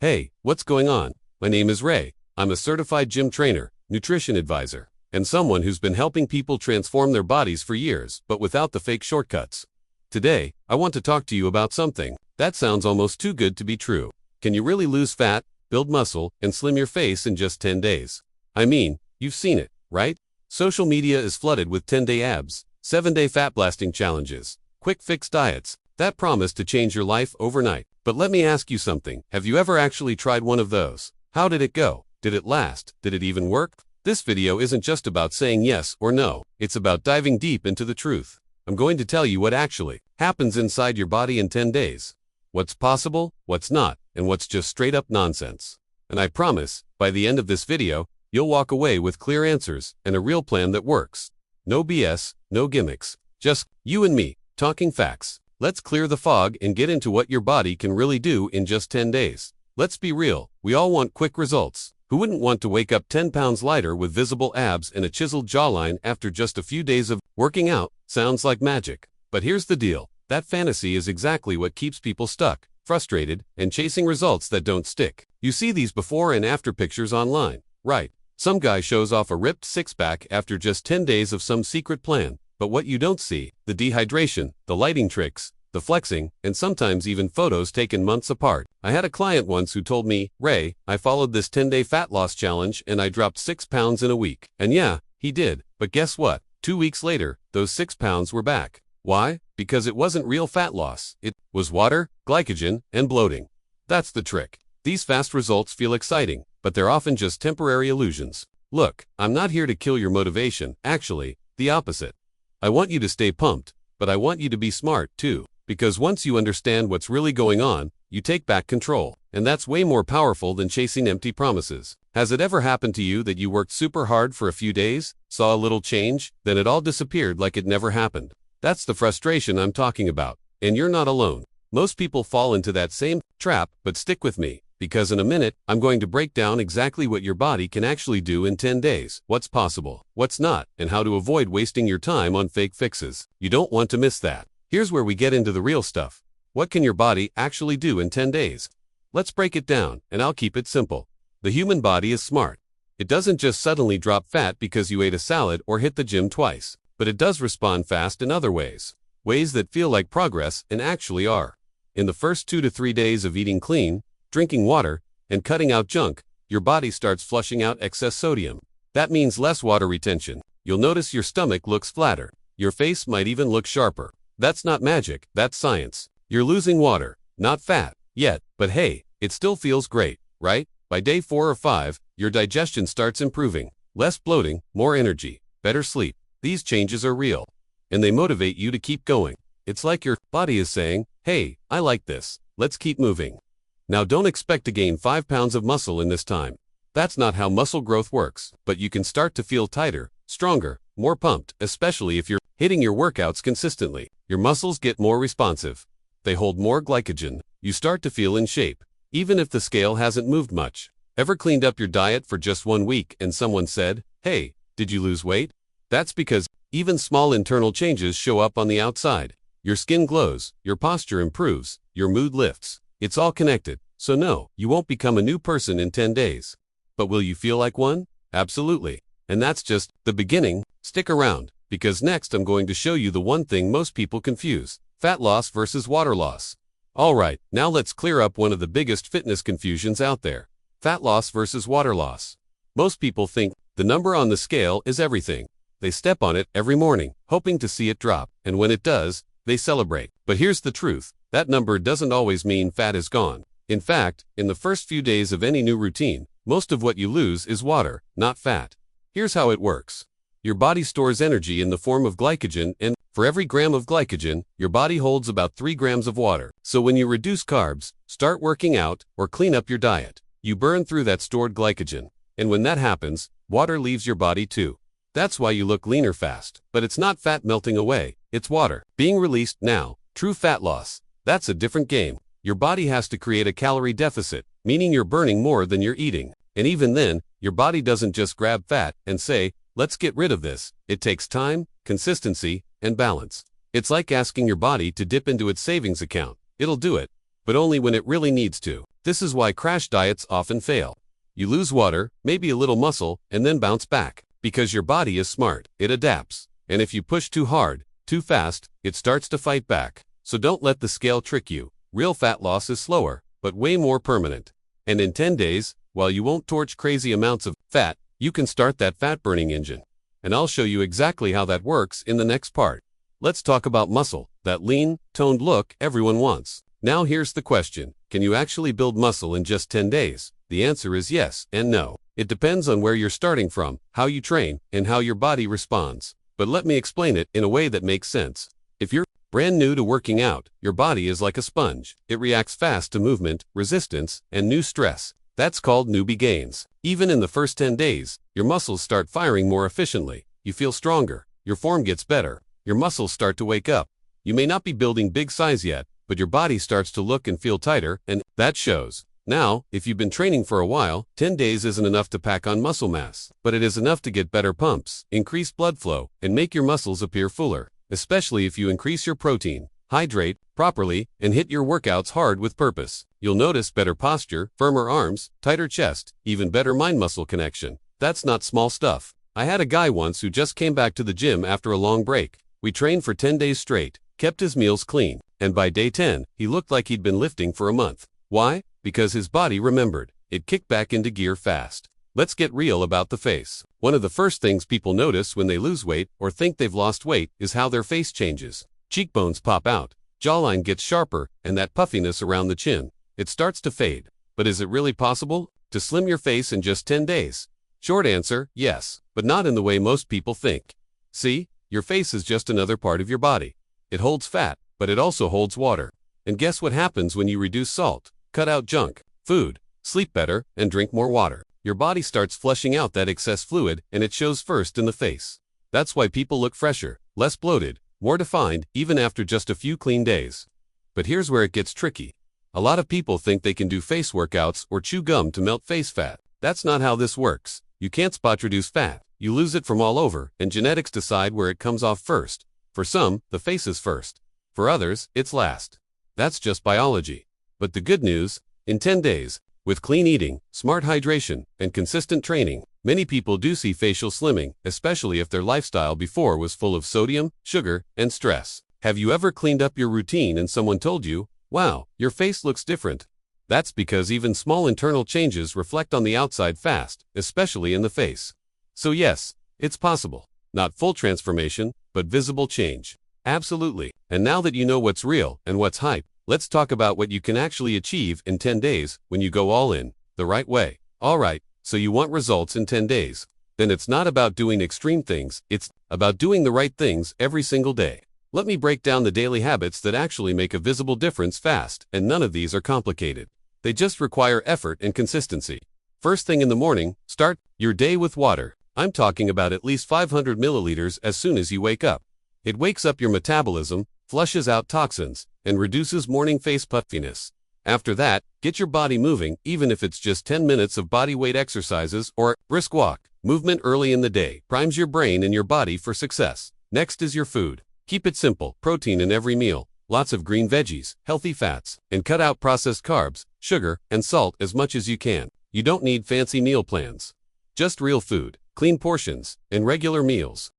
Hey, what's going on? My name is Ray. I'm a certified gym trainer, nutrition advisor, and someone who's been helping people transform their bodies for years, but without the fake shortcuts. Today, I want to talk to you about something that sounds almost too good to be true. Can you really lose fat, build muscle, and slim your face in just 10 days? I mean, you've seen it, right? Social media is flooded with 10-day abs, 7-day fat blasting challenges, quick fix diets that promise to change your life overnight. But let me ask you something. Have you ever actually tried one of those? How did it go? Did it last? Did it even work? This video isn't just about saying yes or no. It's about diving deep into the truth. I'm going to tell you what actually happens inside your body in 10 days. What's possible, what's not, and what's just straight up nonsense. And I promise, by the end of this video, you'll walk away with clear answers and a real plan that works. No BS, no gimmicks. Just you and me, talking facts. Let's clear the fog and get into what your body can really do in just 10 days. Let's be real, we all want quick results. Who wouldn't want to wake up 10 pounds lighter with visible abs and a chiseled jawline after just a few days of working out? Sounds like magic. But here's the deal. That fantasy is exactly what keeps people stuck, frustrated, and chasing results that don't stick. You see these before and after pictures online, right? Some guy shows off a ripped six-pack after just 10 days of some secret plan. But what you don't see, the dehydration, the lighting tricks, the flexing, and sometimes even photos taken months apart. I had a client once who told me, Ray, I followed this 10-day fat loss challenge and I dropped 6 pounds in a week. And yeah, he did. But guess what? 2 weeks later, those 6 pounds were back. Why? Because it wasn't real fat loss. It was water, glycogen, and bloating. That's the trick. These fast results feel exciting, but they're often just temporary illusions. Look, I'm not here to kill your motivation. Actually, the opposite. I want you to stay pumped, but I want you to be smart too, because once you understand what's really going on, you take back control, and that's way more powerful than chasing empty promises. Has it ever happened to you that you worked super hard for a few days, saw a little change, then it all disappeared like it never happened? That's the frustration I'm talking about, and you're not alone. Most people fall into that same trap, but stick with me. Because in a minute, I'm going to break down exactly what your body can actually do in 10 days, what's possible, what's not, and how to avoid wasting your time on fake fixes. You don't want to miss that. Here's where we get into the real stuff. What can your body actually do in 10 days? Let's break it down, and I'll keep it simple. The human body is smart. It doesn't just suddenly drop fat because you ate a salad or hit the gym twice, but it does respond fast in other ways. Ways that feel like progress and actually are. In the first 2 to 3 days of eating clean, drinking water, and cutting out junk, your body starts flushing out excess sodium. That means less water retention. You'll notice your stomach looks flatter. Your face might even look sharper. That's not magic, that's science. You're losing water, not fat, yet, but hey, it still feels great, right? By day 4 or 5, your digestion starts improving. Less bloating, more energy, better sleep. These changes are real, and they motivate you to keep going. It's like your body is saying, hey, I like this, let's keep moving. Now don't expect to gain 5 pounds of muscle in this time. That's not how muscle growth works, but you can start to feel tighter, stronger, more pumped, especially if you're hitting your workouts consistently. Your muscles get more responsive. They hold more glycogen. You start to feel in shape, even if the scale hasn't moved much. Ever cleaned up your diet for just 1 week and someone said, hey, did you lose weight? That's because even small internal changes show up on the outside. Your skin glows, your posture improves, your mood lifts. It's all connected, so no, you won't become a new person in 10 days. But will you feel like one? Absolutely. And that's just the beginning. Stick around, because next I'm going to show you the one thing most people confuse: fat loss versus water loss. Alright, now let's clear up one of the biggest fitness confusions out there. Fat loss versus water loss. Most people think the number on the scale is everything. They step on it every morning, hoping to see it drop, and when it does, they celebrate. But here's the truth. That number doesn't always mean fat is gone. In fact, in the first few days of any new routine, most of what you lose is water, not fat. Here's how it works. Your body stores energy in the form of glycogen, and for every gram of glycogen, your body holds about 3 grams of water. So when you reduce carbs, start working out, or clean up your diet, you burn through that stored glycogen. And when that happens, water leaves your body too. That's why you look leaner fast. But it's not fat melting away, it's water being released now. True fat loss. That's a different game. Your body has to create a calorie deficit, meaning you're burning more than you're eating. And even then, your body doesn't just grab fat and say, let's get rid of this. It takes time, consistency, and balance. It's like asking your body to dip into its savings account. It'll do it, but only when it really needs to. This is why crash diets often fail. You lose water, maybe a little muscle, and then bounce back. Because your body is smart, it adapts. And if you push too hard, too fast, it starts to fight back. So don't let the scale trick you. Real fat loss is slower, but way more permanent. And in 10 days, while you won't torch crazy amounts of fat, you can start that fat-burning engine. And I'll show you exactly how that works in the next part. Let's talk about muscle, that lean, toned look everyone wants. Now here's the question, can you actually build muscle in just 10 days? The answer is yes and no. It depends on where you're starting from, how you train, and how your body responds. But let me explain it in a way that makes sense. If you're brand new to working out, your body is like a sponge. It reacts fast to movement, resistance, and new stress. That's called newbie gains. Even in the first 10 days, your muscles start firing more efficiently. You feel stronger. Your form gets better. Your muscles start to wake up. You may not be building big size yet, but your body starts to look and feel tighter, and that shows. Now, if you've been training for a while, 10 days isn't enough to pack on muscle mass, but it is enough to get better pumps, increase blood flow, and make your muscles appear fuller, especially if you increase your protein, hydrate properly, and hit your workouts hard with purpose. You'll notice better posture, firmer arms, tighter chest, even better mind-muscle connection. That's not small stuff. I had a guy once who just came back to the gym after a long break. We trained for 10 days straight, kept his meals clean, and by day 10, he looked like he'd been lifting for a month. Why? Because his body remembered. It kicked back into gear fast. Let's get real about the face. One of the first things people notice when they lose weight or think they've lost weight is how their face changes. Cheekbones pop out, jawline gets sharper, and that puffiness around the chin. It starts to fade. But is it really possible to slim your face in just 10 days? Short answer, yes, but not in the way most people think. See, your face is just another part of your body. It holds fat, but it also holds water. And guess what happens when you reduce salt? Cut out junk food, sleep better, and drink more water. Your body starts flushing out that excess fluid, and it shows first in the face. That's why people look fresher, less bloated, more defined, even after just a few clean days. But here's where it gets tricky. A lot of people think they can do face workouts or chew gum to melt face fat. That's not how this works. You can't spot reduce fat. You lose it from all over, and genetics decide where it comes off first. For some, the face is first. For others, it's last. That's just biology. But the good news, in 10 days, with clean eating, smart hydration, and consistent training, many people do see facial slimming, especially if their lifestyle before was full of sodium, sugar, and stress. Have you ever cleaned up your routine and someone told you, "Wow, your face looks different"? That's because even small internal changes reflect on the outside fast, especially in the face. So yes, it's possible. Not full transformation, but visible change. Absolutely. And now that you know what's real and what's hype, let's talk about what you can actually achieve in 10 days when you go all in, the right way. Alright, so you want results in 10 days. Then it's not about doing extreme things, it's about doing the right things every single day. Let me break down the daily habits that actually make a visible difference fast, and none of these are complicated. They just require effort and consistency. First thing in the morning, start your day with water. I'm talking about at least 500 milliliters as soon as you wake up. It wakes up your metabolism, flushes out toxins, and reduces morning face puffiness. After that, get your body moving, even if it's just 10 minutes of body weight exercises or a brisk walk. Movement early in the day primes your brain and your body for success. Next is your food. Keep it simple, protein in every meal, lots of green veggies, healthy fats, and cut out processed carbs, sugar, and salt as much as you can. You don't need fancy meal plans. Just real food, clean portions, and regular meals.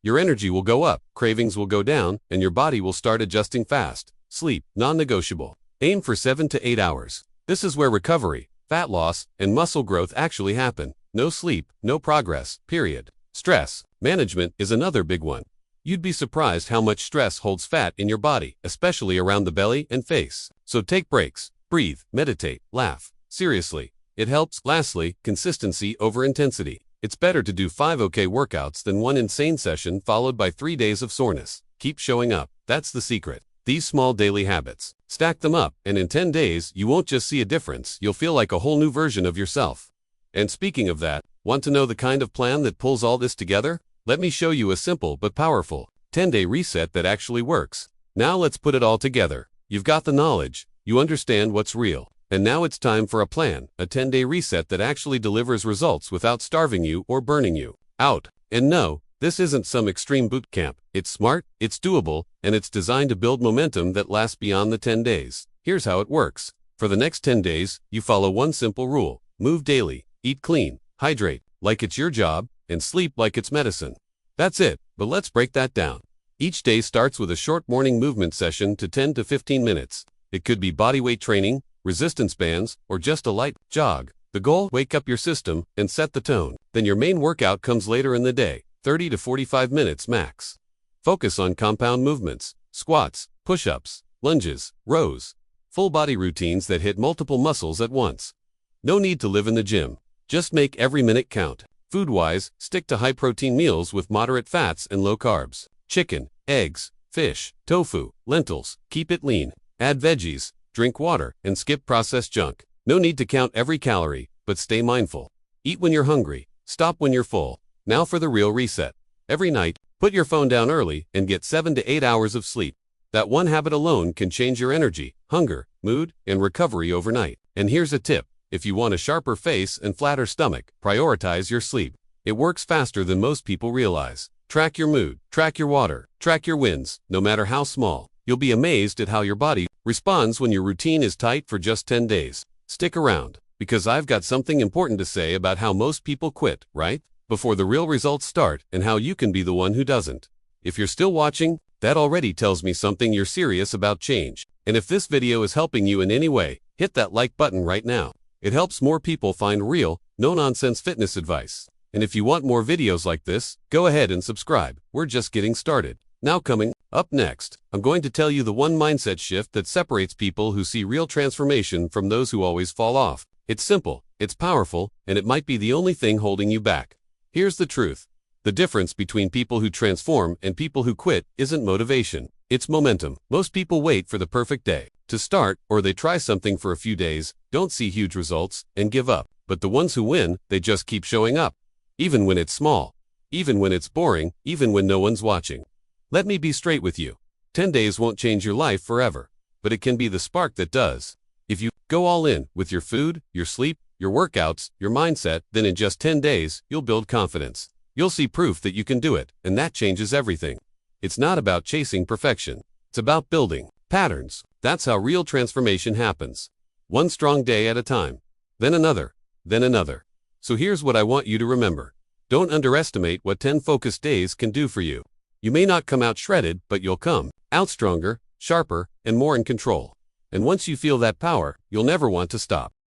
Your energy will go up, cravings will go down, and your body will start adjusting fast. Sleep, non-negotiable. Aim for 7 to 8 hours. This is where recovery, fat loss, and muscle growth actually happen. No sleep, no progress, period. Stress management is another big one. You'd be surprised how much stress holds fat in your body, especially around the belly and face. So take breaks, breathe, meditate, laugh. Seriously, it helps. Lastly, consistency over intensity. It's better to do 5 okay workouts than one insane session followed by 3 days of soreness. Keep showing up. That's the secret. These small daily habits. Stack them up, and in 10 days, you won't just see a difference, you'll feel like a whole new version of yourself. And speaking of that, want to know the kind of plan that pulls all this together? Let me show you a simple but powerful 10-day reset that actually works. Now let's put it all together. You've got the knowledge, you understand what's real, and now it's time for a plan, a 10-day reset that actually delivers results without starving you or burning you out. And no, this isn't some extreme boot camp. It's smart, it's doable, and it's designed to build momentum that lasts beyond the 10 days. Here's how it works. For the next 10 days, you follow one simple rule: move daily, eat clean, hydrate like it's your job, and sleep like it's medicine. That's it, but let's break that down. Each day starts with a short morning movement session to 10 to 15 minutes. It could be bodyweight training, resistance bands, or just a light jog. The goal: wake up your system and set the tone. Then your main workout comes later in the day, 30 to 45 minutes max. Focus on compound movements, squats, push-ups, lunges, rows, full body routines that hit multiple muscles at once. No need to live in the gym. Just make every minute count. Food-wise, stick to high-protein meals with moderate fats and low carbs. Chicken, eggs, fish, tofu, lentils. Keep it lean. Add veggies, drink water, and skip processed junk. No need to count every calorie, but stay mindful. Eat when you're hungry. Stop when you're full. Now for the real reset. Every night, put your phone down early and get 7 to 8 hours of sleep. That one habit alone can change your energy, hunger, mood, and recovery overnight. And here's a tip: if you want a sharper face and flatter stomach, prioritize your sleep. It works faster than most people realize. Track your mood, track your water, track your wins, no matter how small. You'll be amazed at how your body responds when your routine is tight for just 10 days. Stick around, because I've got something important to say about how most people quit, right before the real results start, and how you can be the one who doesn't. If you're still watching, that already tells me something you're serious about change. And if this video is helping you in any way, hit that like button right now. It helps more people find real, no-nonsense fitness advice. And if you want more videos like this, go ahead and subscribe. We're just getting started. Now coming up next, I'm going to tell you the one mindset shift that separates people who see real transformation from those who always fall off. It's simple, it's powerful, and it might be the only thing holding you back. Here's the truth. The difference between people who transform and people who quit isn't motivation. It's momentum. Most people wait for the perfect day to start, or they try something for a few days, don't see huge results, and give up. But the ones who win, they just keep showing up. Even when it's small. Even when it's boring. Even when no one's watching. Let me be straight with you. 10 days won't change your life forever, but it can be the spark that does. If you go all in with your food, your sleep, your workouts, your mindset, then in just 10 days, you'll build confidence. You'll see proof that you can do it, and that changes everything. It's not about chasing perfection. It's about building patterns. That's how real transformation happens. One strong day at a time. Then another. Then another. So here's what I want you to remember. Don't underestimate what 10 focused days can do for you. You may not come out shredded, but you'll come out stronger, sharper, and more in control. And once you feel that power, you'll never want to stop.